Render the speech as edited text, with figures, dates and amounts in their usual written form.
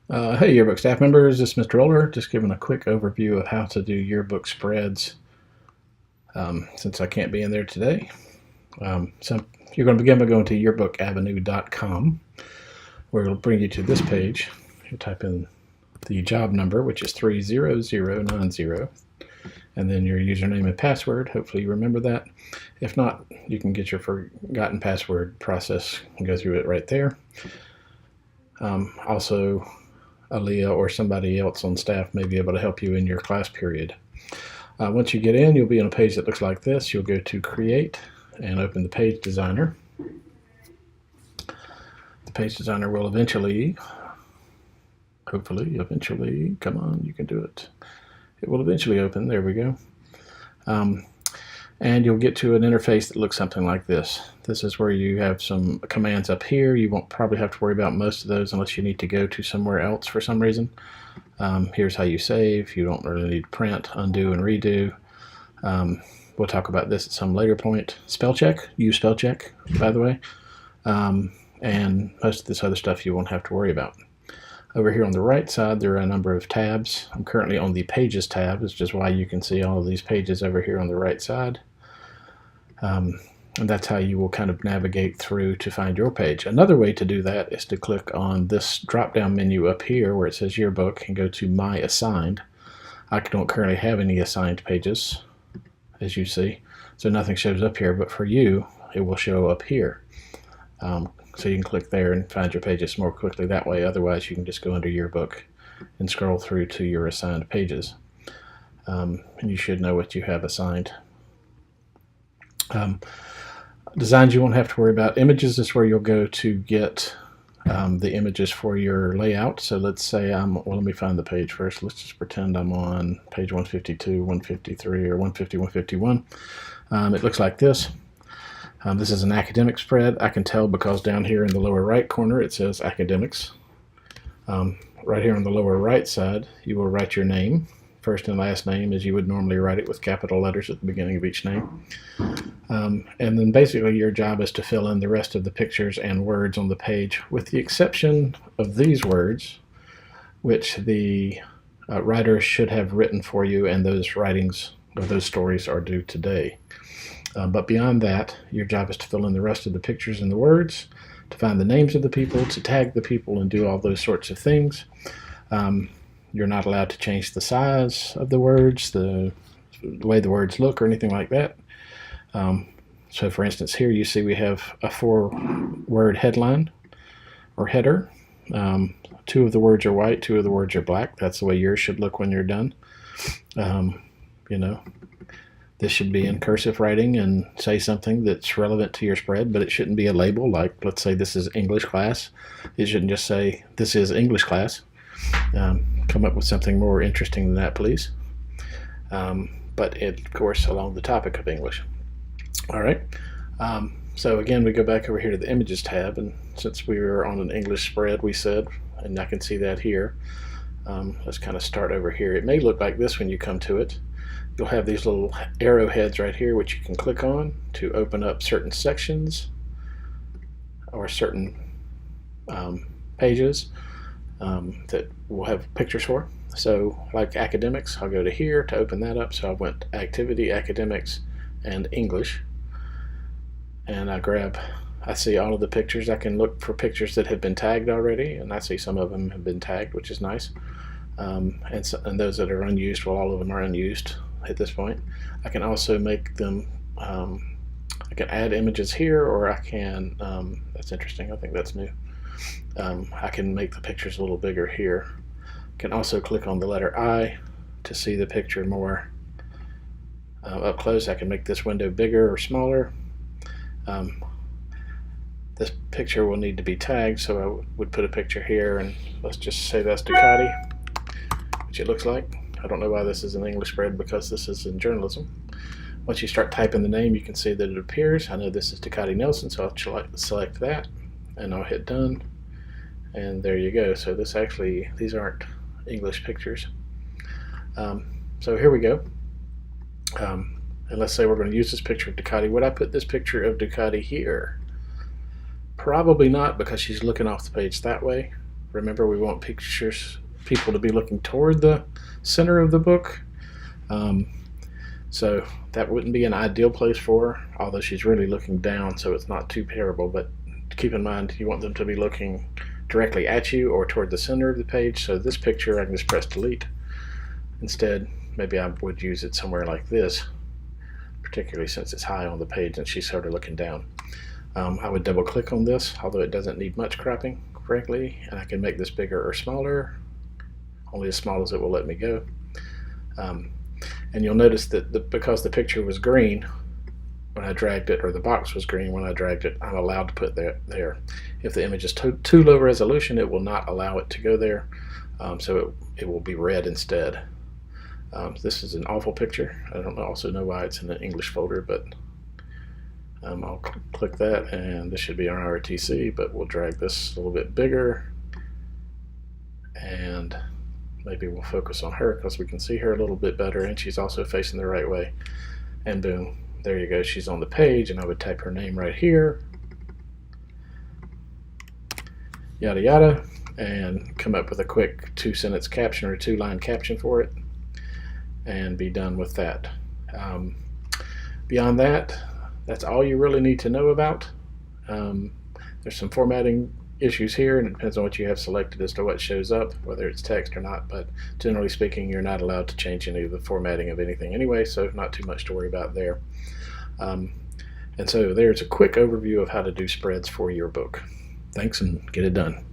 Hey, Yearbook staff members, this is Mr. Older, just giving a quick overview of how to do Yearbook Spreads since I can't be in there today. So you're going to begin by going to yearbookavenue.com, where it'll bring you to this page. You type in the job number, which is 30090, and then your username and password. Hopefully you remember that. If not, you can get your forgotten password process and go through it right there. Also, Aaliyah or somebody else on staff may be able to help you in your class period. Once you get in, you'll be on a page that looks like this. You'll go to Create and open the Page Designer. The Page Designer will eventually, hopefully, come on, you can do it. It will eventually open. There we go. And you'll get to an interface that looks something like this. This is where you have some commands up here. You won't probably have to worry about most of those unless you need to go to somewhere else for some reason. Here's how you save. You don't really need to print, undo, and redo. We'll talk about this at some later point. Spell check, use spell check, by the way. And most of this other stuff you won't have to worry about. Over here on the right side, there are a number of tabs. I'm currently on the Pages tab, which is why you can see all of these pages over here on the right side. And that's how you will kind of navigate through to find your page. Another way to do that is to click on this drop-down menu up here where it says Yearbook and go to My Assigned. I don't currently have any assigned pages, as you see, so nothing shows up here, but for you, it will show up here. So you can click there and find your pages more quickly that way. Otherwise, you can just go under Yearbook and scroll through to your assigned pages. And you should know what you have assigned. Designs you won't have to worry about. Images is where you'll go to get the images for your layout. So let's say let me find the page first. Let's just pretend I'm on page 152, 153, or 150, 151. It looks like this. This is an academic spread. I can tell because down here in the lower right corner it says academics. Right here on the lower right side you will write your name, first and last name, as you would normally write it with capital letters at the beginning of each name. And then basically your job is to fill in the rest of the pictures and words on the page, with the exception of these words, which the writer should have written for you, and those writings or those stories are due today. But beyond that, your job is to fill in the rest of the pictures and the words, to find the names of the people, to tag the people, and do all those sorts of things. You're not allowed to change the size of the words, the way the words look, or anything like that. So for instance, here you see we have a 4-word headline or header. 2 of the words are white, 2 of the words are black. That's the way yours should look when you're done. This should be in cursive writing and say something that's relevant to your spread, but it shouldn't be a label like, let's say this is English class. It shouldn't just say this is English class. Come up with something more interesting than that, please. But of course, along the topic of English. All right. So again, we go back over here to the Images tab, and since we were on an English spread, we said, and I can see that here, let's kind of start over here. It may look like this when you come to it. You'll have these little arrowheads right here which you can click on to open up certain sections or certain pages that we'll have pictures for. So like academics, I'll go to here to open that up. So I went activity, academics, and English, and I see all of the pictures. I can look for pictures that have been tagged already, and I see some of them have been tagged, which is nice. And those that are unused, well, all of them are unused at this point. I can also make them, I can add images here, or I can, that's interesting, I think that's new. I can make the pictures a little bigger here. I can also click on the letter I to see the picture more up close. I can make this window bigger or smaller. This picture will need to be tagged, so I would put a picture here, and let's just say that's Ducati, which it looks like. I don't know why this is an English spread, because this is in journalism. Once you start typing the name, you can see that it appears. I know this is Ducati Nelson, so I'll select that, and I'll hit done, and there you go. So these aren't English pictures. So here we go. And let's say we're going to use this picture of Ducati. Would I put this picture of Ducati here? Probably not, because she's looking off the page that way Remember, we want people to be looking toward the center of the book. So that wouldn't be an ideal place for her, although she's really looking down, so it's not too terrible. But keep in mind, you want them to be looking directly at you or toward the center of the page. So this picture, I can just press delete. Instead, maybe I would use it somewhere like this, particularly since it's high on the page and she's sort of looking down. I would double click on this, although it doesn't need much cropping, frankly, and I can make this bigger or smaller, only as small as it will let me go. And you'll notice that because the picture was green when I dragged it, or the box was green when I dragged it, I'm allowed to put that there. If the image is too low resolution, it will not allow it to go there, so it will be red instead. This is an awful picture. I don't also know why it's in an English folder, but I'll click that, and this should be on RTC, but we'll drag this a little bit bigger, and maybe we'll focus on her because we can see her a little bit better, and she's also facing the right way. And boom, there you go, she's on the page, and I would type her name right here, yada yada, and come up with a quick 2-sentence caption or 2-line caption for it, and be done with that. Beyond that, that's all you really need to know about. There's some formatting issues here, and it depends on what you have selected as to what shows up, whether it's text or not, but generally speaking, you're not allowed to change any of the formatting of anything anyway, so not too much to worry about there. And so there's a quick overview of how to do spreads for your book. Thanks, and get it done.